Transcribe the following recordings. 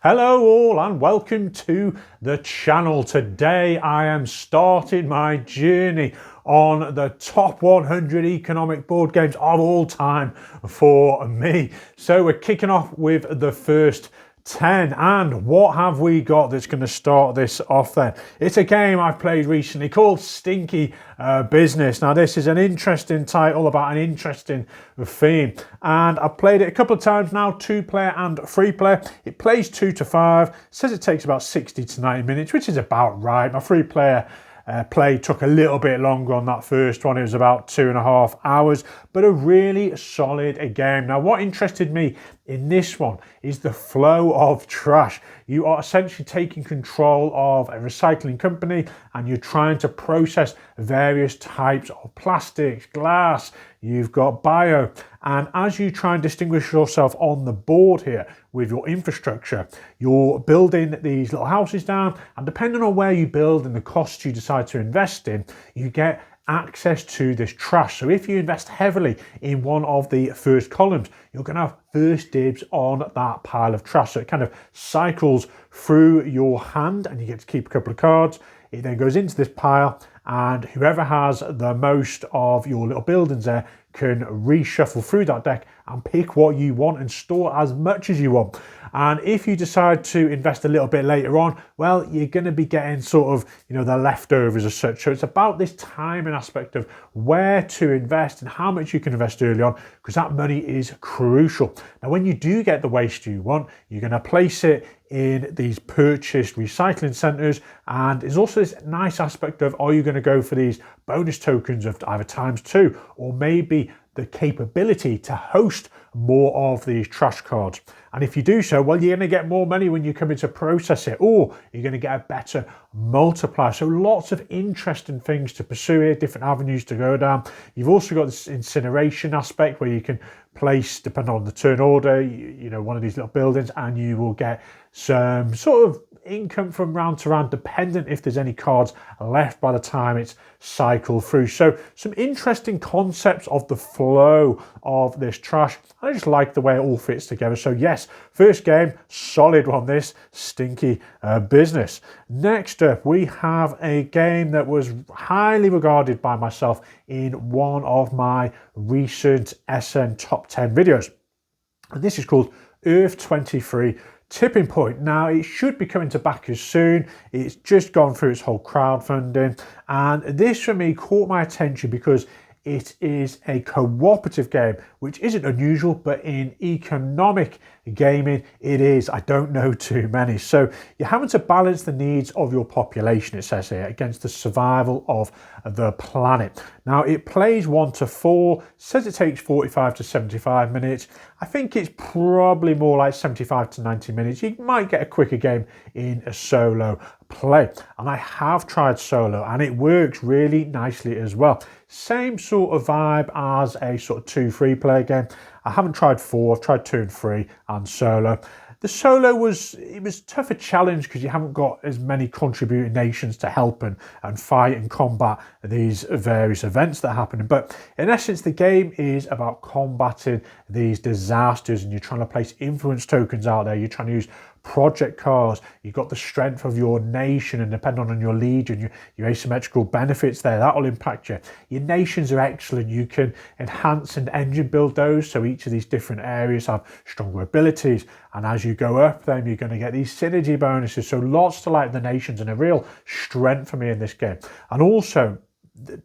Hello all and welcome to the channel. Today I am starting my journey on the top 100 economic board games of all time for me. So we're kicking off with the first 10, and what have we got that's going to start this off then? It's a game I've played recently called Stinky Business. Now this is an interesting title about an interesting theme, and I've played it a couple of times now, 2-player and 3-player. It plays 2 to 5, says it takes about 60 to 90 minutes, which is about right. My 3-player play took a little bit longer on that first one. It was about 2.5 hours, but a really solid game. Now, what interested me in this one is the flow of trash. You are essentially taking control of a recycling company and you're trying to process various types of plastics, glass, you've got bio. And as you try and distinguish yourself on the board here with your infrastructure, you're building these little houses down, and depending on where you build and the costs you decide to invest in, you get access to this trash. So if you invest heavily in one of the first columns, you're going to have first dibs on that pile of trash. So it kind of cycles through your hand and you get to keep a couple of cards. It then goes into this pile, and whoever has the most of your little buildings there can reshuffle through that deck and pick what you want and store as much as you want. And if you decide to invest a little bit later on, well, you're going to be getting sort of, the leftovers as such. So it's about this timing aspect of where to invest and how much you can invest early on, because that money is crucial. Now, when you do get the waste you want, you're going to place it in these purchased recycling centres, and there's also this nice aspect of, are you going to go for these bonus tokens of either ×2 or maybe the capability to host more of these trash cards? And if you do so, well, you're going to get more money when you come in to process it, or you're going to get a better multiplier. So lots of interesting things to pursue here, different avenues to go down. You've also got this incineration aspect where you can place, depending on the turn order, one of these little buildings, and you will get some sort of income from round to round, dependent if there's any cards left by the time it's cycled through. So some interesting concepts of the flow of this trash. I just like the way it all fits together. So yes, first game, solid one, this Stinky Business. Next up, we have a game that was highly regarded by myself in one of my recent SN Top 10 videos. And this is called Earth 23 Tipping Point. Now, it should be coming to backers soon. It's just gone through its whole crowdfunding, and this for me caught my attention because it is a cooperative game, which isn't unusual, but in economic gaming, it is. I don't know too many. So you're having to balance the needs of your population, it says here, against the survival of the planet. Now, it plays 1 to 4, says it takes 45 to 75 minutes. I think it's probably more like 75 to 90 minutes. You might get a quicker game in a solo play. And I have tried solo and it works really nicely as well. Same sort of vibe as a sort of 2-3 player game. I haven't tried 4, I've tried 2 and 3 and solo. The solo was tougher challenge because you haven't got as many contributing nations to help and fight and combat these various events that are happening. But in essence, the game is about combating these disasters, and you're trying to place influence tokens out there. You're trying to use project cards. You've got the strength of your nation, and depending on your legion, your asymmetrical benefits there, that will impact you. Your nations are excellent. You can enhance and engine build those, so each of these different areas have stronger abilities, and as you go up then you're going to get these synergy bonuses. So lots to like the nations, and a real strength for me in this game. And also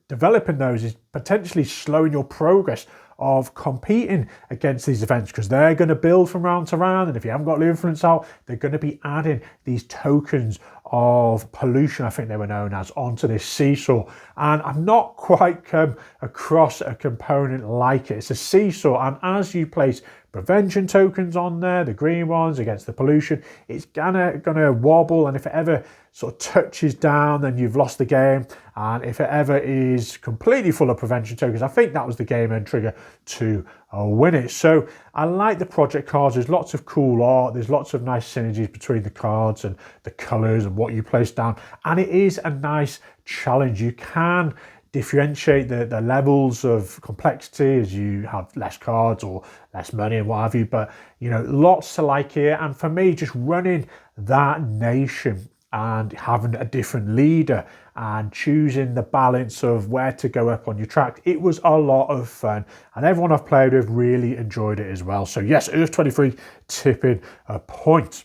developing those is potentially slowing your progress of competing against these events, because they're going to build from round to round, and if you haven't got the influence out, they're going to be adding these tokens of pollution, I think they were known as, onto this seesaw. And I've not quite come across a component like it. It's a seesaw, and as you place prevention tokens on there, the green ones against the pollution, it's gonna wobble, and if it ever sort of touches down, then you've lost the game. And if it ever is completely full of prevention tokens, I think that was the game end trigger to win it. So I like the project cards. There's lots of cool art. There's lots of nice synergies between the cards and the colours and what you place down. And it is a nice challenge. You can differentiate the levels of complexity as you have less cards or less money and what have you. But, you know, lots to like here. And for me, just running that nation and having a different leader and choosing the balance of where to go up on your track, it was a lot of fun, and everyone I've played with really enjoyed it as well. So yes, Earth 23 tipping a point.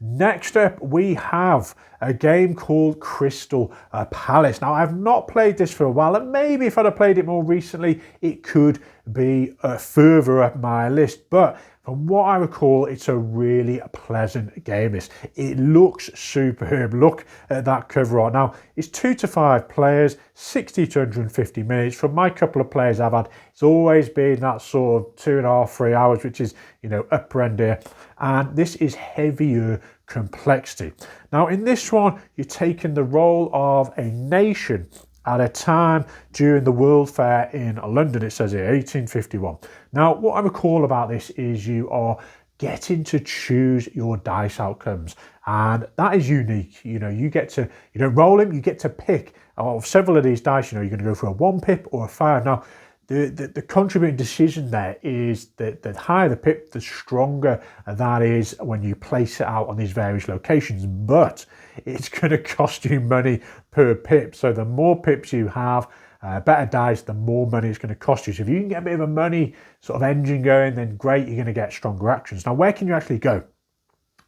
Next up, we have a game called Crystal Palace. Now, I've not played this for a while, and maybe if I'd have played it more recently, it could be further up my list. But from what I recall, it's a really pleasant game. It looks superb. Look at that cover art. Now, it's 2 to 5 players, 60 to 150 minutes. From my couple of players I've had, it's always been that sort of 2.5, 3 hours, which is, you know, upper end here. And this is heavier complexity. Now, in this one, you're taking the role of a nation at a time during the World Fair in London. It says here 1851. Now, what I recall about this is you are getting to choose your dice outcomes, and that is unique. You know, you don't roll them, you get to pick of several of these dice. You know, you're going to go for a 1 pip or a 5. Now, the contributing decision there is that the higher the pip, the stronger that is when you place it out on these various locations. But it's going to cost you money per pip. So the more pips you have, better dice, the more money it's going to cost you. So if you can get a bit of a money sort of engine going, then great, you're going to get stronger actions. Now, where can you actually go?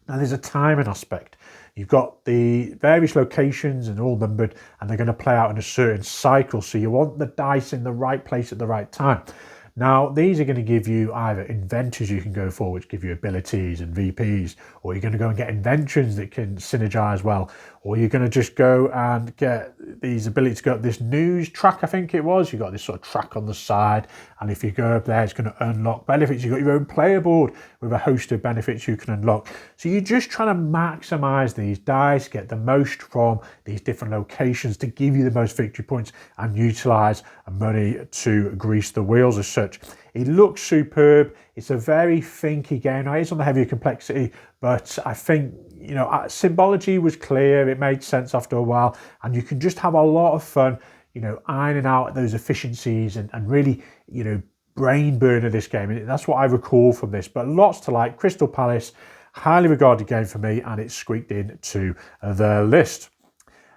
Now, there's a timing aspect. You've got the various locations and all numbered, and they're going to play out in a certain cycle. So you want the dice in the right place at the right time. Now, these are going to give you either inventors you can go for, which give you abilities and VPs, or you're going to go and get inventions that can synergize well, or you're going to just go and get these abilities to go up this news track, I think it was. You've got this sort of track on the side, and if you go up there, it's going to unlock benefits. You've got your own player board with a host of benefits you can unlock. So you're just trying to maximize these dice, get the most from these different locations to give you the most victory points and utilize money to grease the wheels as such. It looks superb. It's a very thinky game. Now, it's on the heavier complexity, but I think, you know, symbology was clear. It made sense after a while, and you can just have a lot of fun, you know, ironing out those efficiencies and really, you know, brain burner this game. And that's what I recall from this. But lots to like. Crystal Palace, highly regarded game for me, and it's squeaked into the list.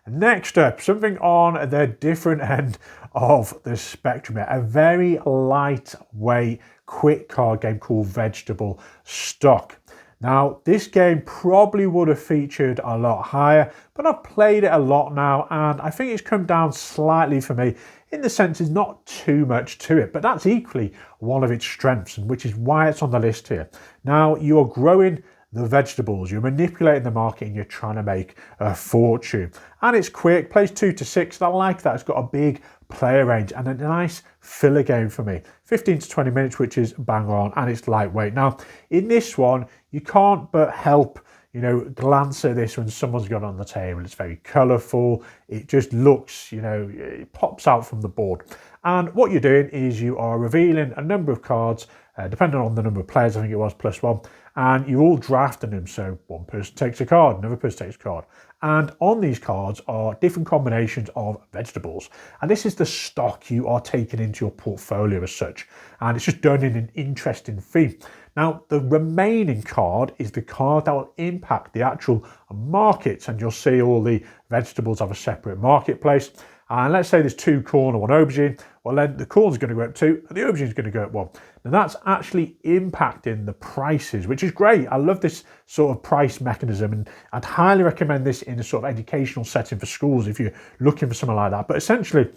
Next up, something on the different end of the spectrum, a very lightweight, quick card game called Vegetable Stock. Now, this game probably would have featured a lot higher, but I've played it a lot now, and I think it's come down slightly for me in the sense there's not too much to it, but that's equally one of its strengths, and which is why it's on the list here. Now, you're growing the vegetables, you're manipulating the market, and you're trying to make a fortune. And it's quick, plays 2 to 6. I like that. It's got a big player range and a nice filler game for me. 15 to 20 minutes, which is bang on, and it's lightweight. Now, in this one, you can't but help, you know, glance at this when someone's got it on the table. It's very colourful. It just looks, you know, it pops out from the board. And what you're doing is you are revealing a number of cards, depending on the number of players, I think it was +1, and you're all drafting them. So one person takes a card, another person takes a card. And on these cards are different combinations of vegetables. And this is the stock you are taking into your portfolio as such. And it's just done in an interesting theme. Now, the remaining card is the card that will impact the actual markets. And you'll see all the vegetables have a separate marketplace. And let's say there's 2 corn and 1 aubergine. Well, then the corn's going to go up 2 and the aubergine's going to go up 1. Now, that's actually impacting the prices, which is great. I love this sort of price mechanism, and I'd highly recommend this in a sort of educational setting for schools if you're looking for something like that. But essentially,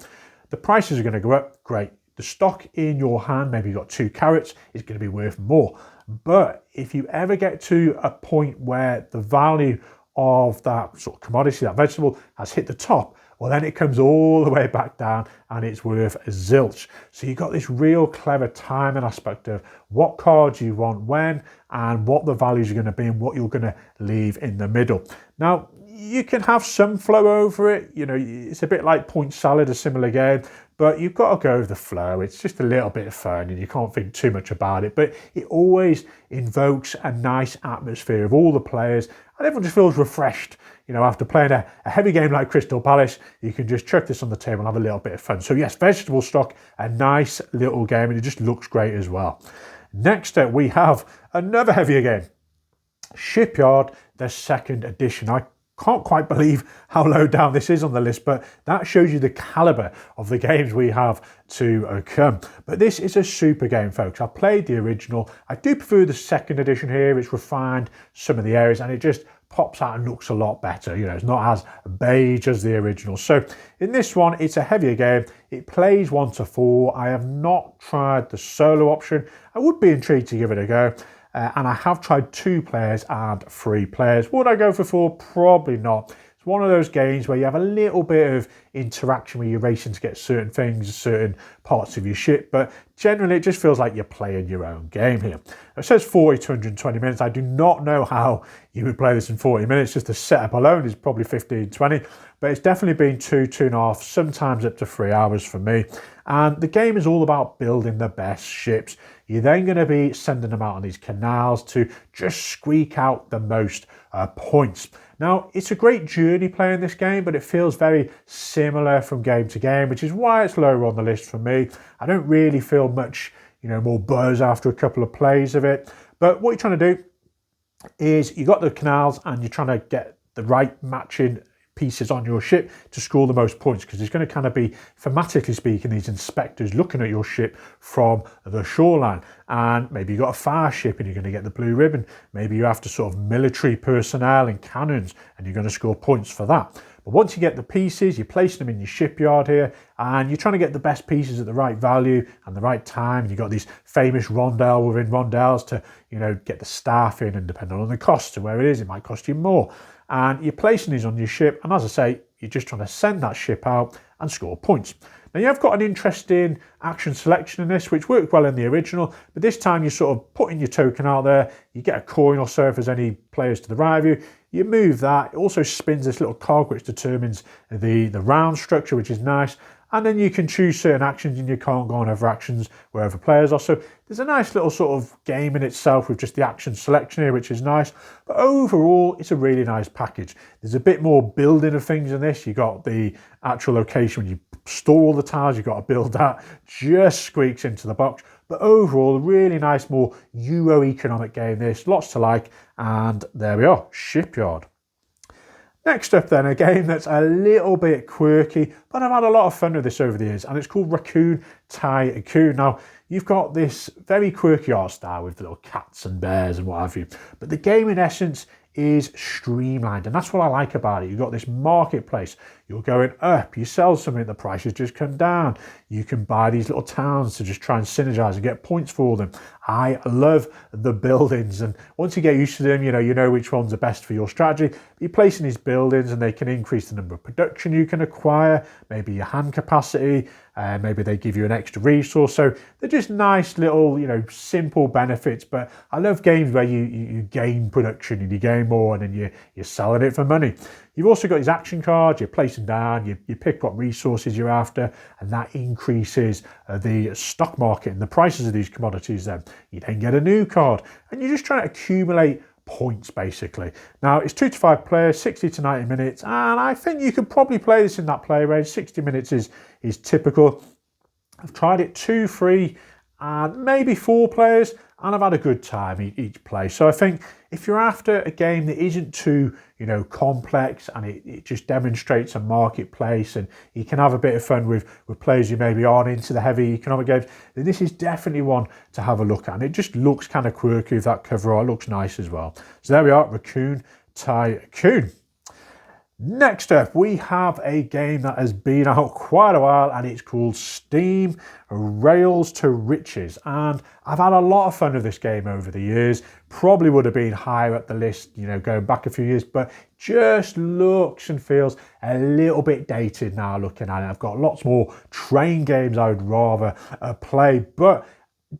the prices are going to go up. Great. The stock in your hand, maybe you've got 2 carrots, is going to be worth more. But if you ever get to a point where the value of that sort of commodity, that vegetable, has hit the top, well, then it comes all the way back down and it's worth zilch. So you've got this real clever timing aspect of what cards you want when and what the values are going to be and what you're going to leave in the middle. Now, you can have some flow over it. You know, it's a bit like Point Salad, a similar game, but you've got to go with the flow. It's just a little bit of fun and you can't think too much about it, but it always invokes a nice atmosphere of all the players and everyone just feels refreshed. You know, after playing a heavy game like Crystal Palace, you can just chuck this on the table and have a little bit of fun. So yes, Vegetable Stock, a nice little game, and it just looks great as well. Next up, we have another heavier game, Shipyard, the second edition. I can't quite believe how low down this is on the list, but that shows you the caliber of the games we have to come. But this is a super game, folks. I've played the original. I do prefer the second edition here. It's refined some of the areas, and it just pops out and looks a lot better. You know, it's not as beige as the original. So in this one, it's a heavier game. It plays 1 to 4. I have not tried the solo option. I would be intrigued to give it a go. And I have tried 2 players and 3 players. Would I go for 4? Probably not. It's one of those games where you have a little bit of interaction where you're racing to get certain things, certain parts of your ship, but generally it just feels like you're playing your own game here. It says 40 to 120 minutes. I do not know how you would play this in 40 minutes. Just the setup alone is probably 15, 20, but it's definitely been 2, 2.5, sometimes up to 3 hours for me. And the game is all about building the best ships. You're then going to be sending them out on these canals to just squeak out the most points. Now, it's a great journey playing this game, but it feels very similar from game to game, which is why it's lower on the list for me. I don't really feel much, more buzz after a couple of plays of it. But what you're trying to do is you got the canals and you're trying to get the right matching pieces on your ship to score the most points, because there's going to kind of be, thematically speaking, these inspectors looking at your ship from the shoreline. And maybe you've got a fire ship and you're going to get the blue ribbon. Maybe you're after sort of military personnel and cannons and you're going to score points for that. But once you get the pieces, you're placing them in your shipyard here and you're trying to get the best pieces at the right value and the right time. And you've got these famous rondelle within rondelles to, get the staff in, and depending on the cost of where it is, it might cost you more. And you're placing these on your ship, and as I say, you're just trying to send that ship out and score points. Now, you've got an interesting action selection in this, which worked well in the original, but this time you're sort of putting your token out there, you get a coin or so if there's any players to the right of you, you move that, it also spins this little cog which determines the round structure, which is nice, and then you can choose certain actions and you can't go on other actions where other players are. So there's a nice little sort of game in itself with just the action selection here, which is nice. But overall, it's a really nice package. There's a bit more building of things in this. You got the actual location when you store all the tiles, you've got to build that, just squeaks into the box. But overall, a really nice, more Euro economic game this, lots to like, and there we are, Shipyard. Next up then, a game that's a little bit quirky, but I've had a lot of fun with this over the years, and it's called Raccoon Tycoon. Now, you've got this very quirky art style with little cats and bears and what have you, but the game in essence is streamlined, and that's what I like about it. You've got this marketplace, you're going up, you sell something, the prices just come down. You can buy these little towns to just try and synergize and get points for them. I love the buildings, and once you get used to them, you know which ones are best for your strategy. You're placing these buildings and they can increase the number of production you can acquire, maybe your hand capacity, maybe they give you an extra resource. So they're just nice little, simple benefits. But I love games where you gain production and you gain more and then you're selling it for money. You've also got these action cards, you're placing down, you pick what resources you're after, and that increases the stock market and the prices of these commodities then. You then get a new card, and you're just trying to accumulate points basically. Now, it's 2 to 5 players, 60 to 90 minutes, and I think you could probably play this in that play range. 60 minutes is typical. I've tried it 2, 3, and maybe 4 players, and I've had a good time each play. So I think if you're after a game that isn't too, complex, and it just demonstrates a marketplace and you can have a bit of fun with players who maybe aren't into the heavy economic games, then this is definitely one to have a look at. And it just looks kind of quirky with that cover art. It looks nice as well. So there we are, Raccoon Tycoon. Next up, we have a game that has been out quite a while, and it's called Steam Rails to Riches. And I've had a lot of fun with this game over the years. Probably would have been higher up the list, going back a few years, but just looks and feels a little bit dated now looking at it. I've got lots more train games I would rather play, but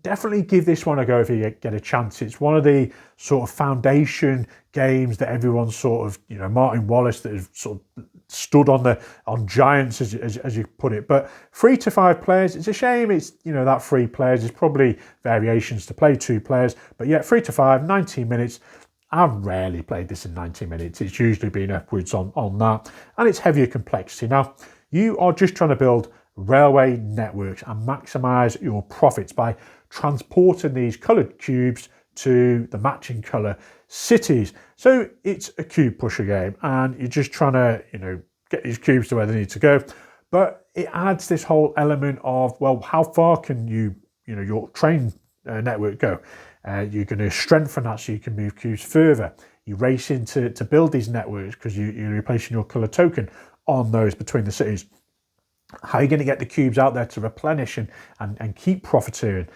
definitely give this one a go if you get a chance. It's one of the sort of foundation games that everyone's sort of, Martin Wallace, that has sort of stood on giants, as you put it. But 3 to 5 players, it's a shame it's, that 3 players. There's probably variations to play 2 players, but yeah, 3 to 5, 19 minutes. I've rarely played this in 90 minutes. It's usually been upwards on that, and it's heavier complexity. Now, you are just trying to build railway networks and maximise your profits by transporting these coloured cubes to the matching colour cities. So it's a cube pusher game, and you're just trying to, get these cubes to where they need to go. But it adds this whole element of, well, how far can your train network go? You're going to strengthen that so you can move cubes further. You race in to build these networks because you're replacing your colour token on those between the cities. How are you going to get the cubes out there to replenish and keep profiteering?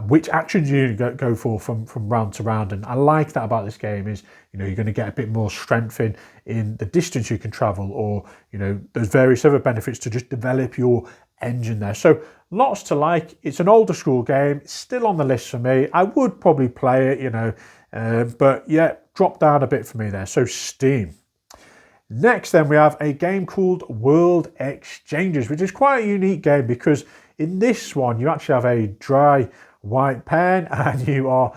Which actions you go for from round to round. And I like that about this game is, you're going to get a bit more strength in the distance you can travel, or, there's various other benefits to just develop your engine there. So lots to like. It's an older school game. It's still on the list for me. I would probably play it, but yeah, drop down a bit for me there. So Steam. Next then we have a game called World Exchanges, which is quite a unique game because in this one you actually have a dry white pen and you are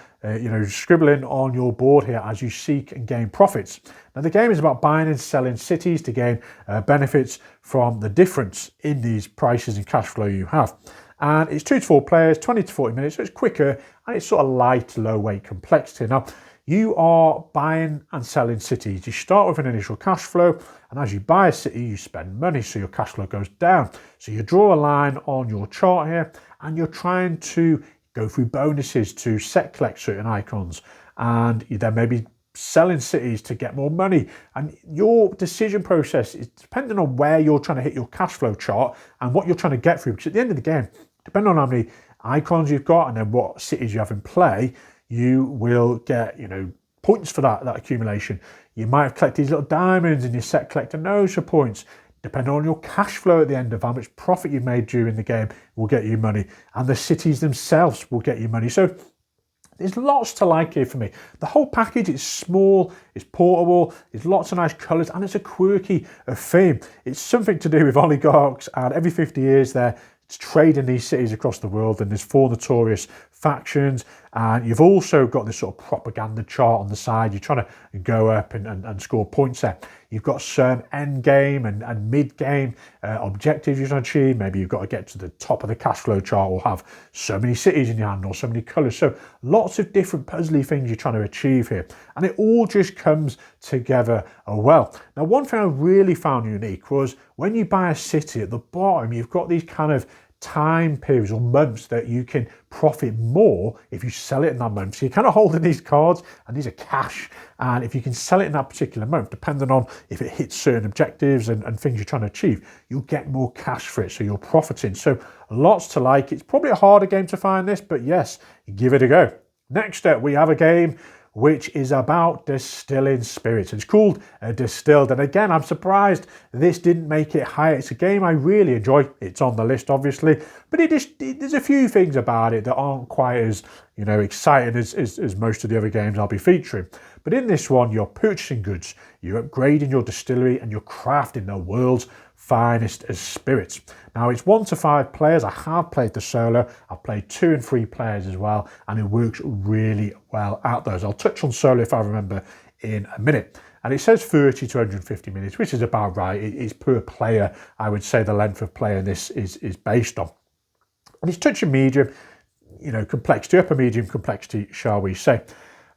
scribbling on your board here as you seek and gain profits. Now the game is about buying and selling cities to gain benefits from the difference in these prices and cash flow you have. And it's 2 to 4 players, 20 to 40 minutes, so it's quicker and it's sort of light, low weight complexity. Now you are buying and selling cities. You start with an initial cash flow, and as you buy a city, you spend money, so your cash flow goes down. So you draw a line on your chart here, and you're trying to go through bonuses to set collect certain icons, and you then maybe selling cities to get more money. And your decision process is depending on where you're trying to hit your cash flow chart and what you're trying to get through, because at the end of the game, depending on how many icons you've got and then what cities you have in play, you will get, points for that accumulation. You might have collected these little diamonds and you set collecting those for points. Depending on your cash flow at the end of how much profit you've made during the game will get you money. And the cities themselves will get you money. So there's lots to like here for me. The whole package is small, it's portable, there's lots of nice colours, and it's a quirky theme. It's something to do with oligarchs, and every 50 years they're trading these cities across the world, and there's 4 notorious factions, and you've also got this sort of propaganda chart on the side. You're trying to go up and score points there. You've got some end game and mid game objectives you're trying to achieve. Maybe you've got to get to the top of the cash flow chart, or have so many cities in your hand, or so many colours. So lots of different puzzly things you're trying to achieve here, and it all just comes together well. Now, one thing I really found unique was when you buy a city, at the bottom you've got these kind of time periods or months that you can profit more if you sell it in that month. So you're kind of holding these cards, and these are cash, and if you can sell it in that particular month, depending on if it hits certain objectives and things you're trying to achieve, you'll get more cash for it, so you're profiting. So lots to like. It's probably a harder game to find this, but yes, give it a go. Next up we have a game which is about distilling spirits. It's called Distilled, and again, I'm surprised this didn't make it higher. It's a game I really enjoy. It's on the list, obviously, but there's a few things about it that aren't quite as exciting as most of the other games I'll be featuring. But in this one, you're purchasing goods, you're upgrading your distillery, and you're crafting the world's finest as spirits. Now, it's 1 to 5 players. I have played the solo. I've played 2 and 3 players as well, and it works really well at those. I'll touch on solo if I remember in a minute. And it says 30 to 150 minutes, which is about right. It is per player, I would say, the length of play this is based on. And it's touch and medium, complexity, upper medium complexity, shall we say.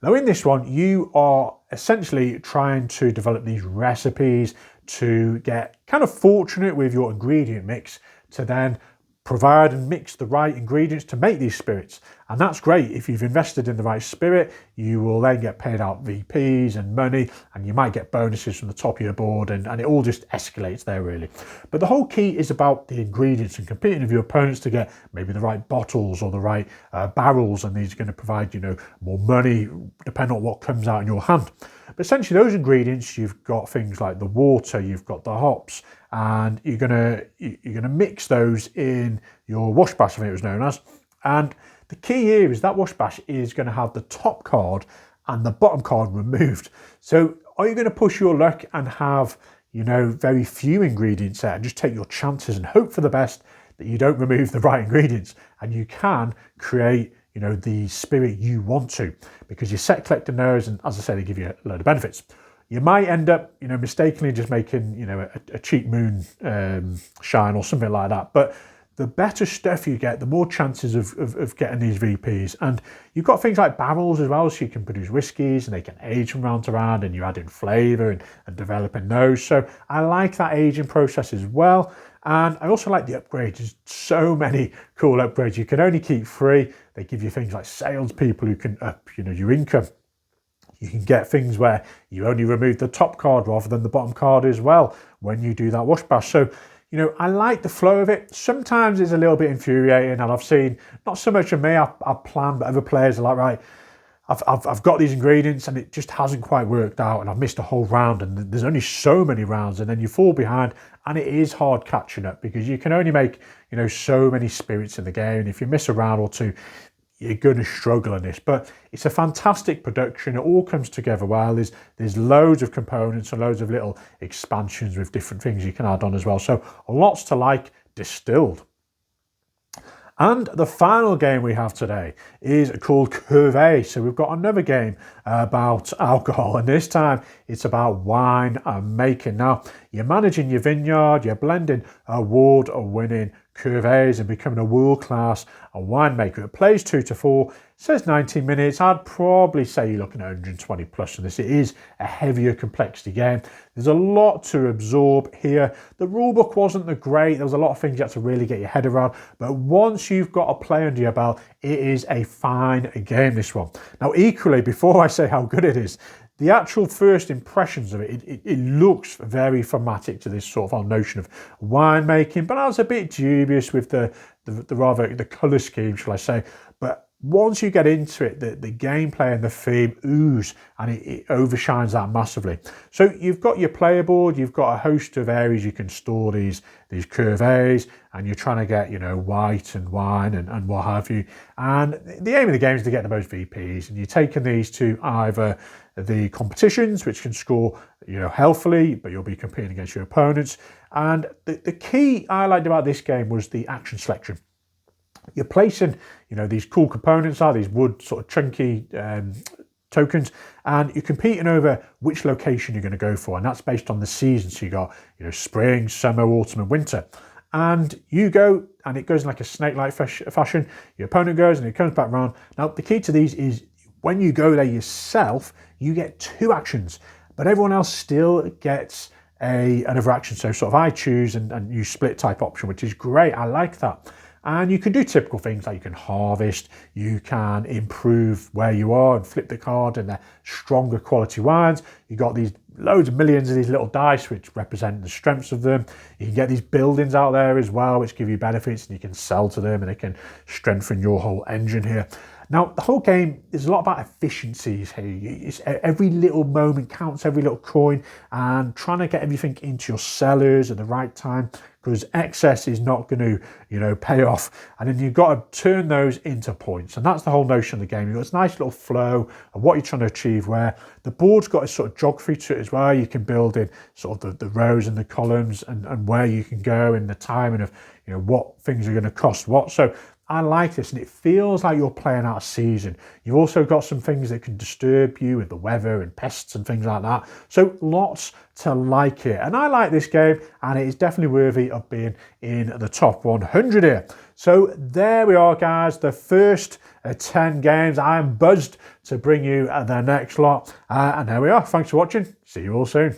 Now, in this one, you are essentially trying to develop these recipes to get kind of fortunate with your ingredient mix to then provide and mix the right ingredients to make these spirits. And that's great. If you've invested in the right spirit, you will then get paid out VPs and money, and you might get bonuses from the top of your board, and it all just escalates there, really. But the whole key is about the ingredients and competing with your opponents to get maybe the right bottles or the right barrels, and these are going to provide more money depending on what comes out in your hand. But essentially those ingredients, you've got things like the water, you've got the hops, and you're gonna mix those in your wash bash, I think it was known as. And the key here is that wash bash is going to have the top card and the bottom card removed. So are you going to push your luck and have very few ingredients there and just take your chances and hope for the best that you don't remove the right ingredients, and you can create the spirit you want to, because you set collecting those, and as I say, they give you a load of benefits. You might end up, mistakenly just making, a cheap moon shine or something like that. But the better stuff you get, the more chances of getting these VPs. And you've got things like barrels as well, so you can produce whiskies and they can age from round to round, and you add in flavour and developing those. So I like that aging process as well. And I also like the upgrades. There's so many cool upgrades. You can only keep 3. They give you things like salespeople who can up, your income. You can get things where you only remove the top card rather than the bottom card as well when you do that wash bash. So, I like the flow of it. Sometimes it's a little bit infuriating, and I've seen, not so much of me, I've planned, but other players are like, right, I've got these ingredients and it just hasn't quite worked out, and I've missed a whole round, and there's only so many rounds, and then you fall behind, and it is hard catching up because you can only make, so many spirits in the game. And if you miss a round or two, you're going to struggle in this. But it's a fantastic production. It all comes together well. There's loads of components and loads of little expansions with different things you can add on as well. So lots to like distilled. And the final game we have today is called Cuvée. So we've got another game about alcohol, and this time it's about wine making. Now, you're managing your vineyard, you're blending award-winning cuvées and becoming a world-class winemaker. It plays 2 to 4, says 90 minutes. I'd probably say you're looking at 120 plus in this. It is a heavier complexity game. There's a lot to absorb here. The rulebook wasn't the great. There was a lot of things you had to really get your head around. But once you've got a play under your belt, it is a fine game, this one. Now, equally, before I say how good it is, the actual first impressions of it looks very thematic to this sort of notion of winemaking, but I was a bit dubious with the colour scheme, shall I say. But once you get into it, the gameplay and the theme ooze, and it overshines that massively. So you've got your player board, you've got a host of areas you can store these cuvées, and you're trying to get, white and wine and what have you. And the aim of the game is to get the most VPs, and you're taking these to either the competitions, which can score, healthily, but you'll be competing against your opponents. And the key I liked about this game was the action selection. You're placing, these cool components are these wood sort of chunky tokens, and you're competing over which location you're going to go for, and that's based on the seasons. So you got, spring, summer, autumn, and winter. And you go, and it goes in like a snake-like fashion. Your opponent goes, and it comes back round. Now, the key to these is when you go there yourself, you get 2 actions, but everyone else still gets another action. So sort of I choose and you split type option, which is great. I like that. And you can do typical things like you can harvest, you can improve where you are and flip the card, and they're stronger quality wines. You got these loads of millions of these little dice which represent the strengths of them. You can get these buildings out there as well which give you benefits, and you can sell to them, and it can strengthen your whole engine here. Now, the whole game is a lot about efficiencies here. Every little moment counts, every little coin, and trying to get everything into your cellars at the right time, because excess is not going to, pay off. And then you've got to turn those into points. And that's the whole notion of the game. You've got this nice little flow of what you're trying to achieve, where the board's got a sort of geography to it as well. You can build in sort of the rows and the columns and where you can go and the timing of, what things are going to cost what. So I like this, and it feels like you're playing out a season. You've also got some things that can disturb you with the weather and pests and things like that. So lots to like here. And I like this game, and it is definitely worthy of being in the top 100 here. So there we are, guys. The first 10 games. I am buzzed to bring you the next lot. And there we are. Thanks for watching. See you all soon.